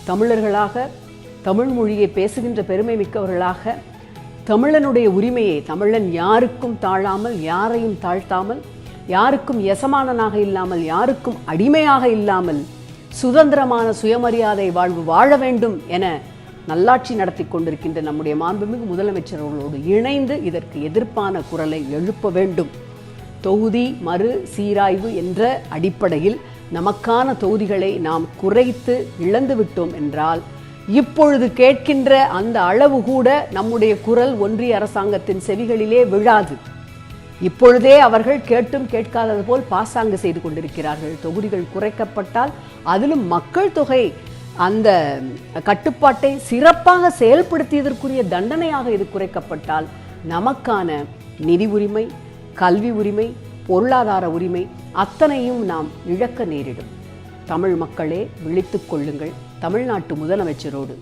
தமிழர்களாக தமிழ் மொழியை பேசுகின்ற பெருமை மிக்கவர்களாக தமிழனுடைய உரிமையை, தமிழன் யாருக்கும் தாழாமல், யாரையும் தாழ்த்தாமல், யாருக்கும் எசமானனாக இல்லாமல், யாருக்கும் அடிமையாக இல்லாமல் சுதந்திரமான சுயமரியாதை வாழ்வு வாழ வேண்டும் என நல்லாட்சி நடத்தி கொண்டிருக்கின்ற நம்முடைய மாண்புமிகு முதலமைச்சர்களோடு இணைந்து இதற்கு எதிர்ப்பான குரலை எழுப்ப வேண்டும். தொகுதி மறு சீராய்வு என்ற அடிப்படையில் நமக்கான தொகுதிகளை நாம் குறைத்து இழந்து விட்டோம் என்றால் இப்பொழுது கேட்கின்ற அந்த அளவு கூட நம்முடைய குரல் ஒன்றிய அரசாங்கத்தின் செவிகளிலே விழாது. இப்பொழுதே அவர்கள் கேட்டும் கேட்காதது போல் பாசாங்கு செய்து கொண்டிருக்கிறார்கள். தொகுதிகள் குறைக்கப்பட்டால் அதிலும் மக்கள் தொகை அந்த கட்டுப்பாட்டை சிறப்பாக செயல்படுத்தியதற்குரிய தண்டனையாக இது குறைக்கப்பட்டால் நமக்கான நிதி உரிமை, கல்வி உரிமை, பொருளாதார உரிமை அத்தனையும் நாம் இழக்க நேரிடும். தமிழ் மக்களே, விழித்துக் கொள்ளுங்கள். தமிழ்நாட்டு முதலமைச்சரோடு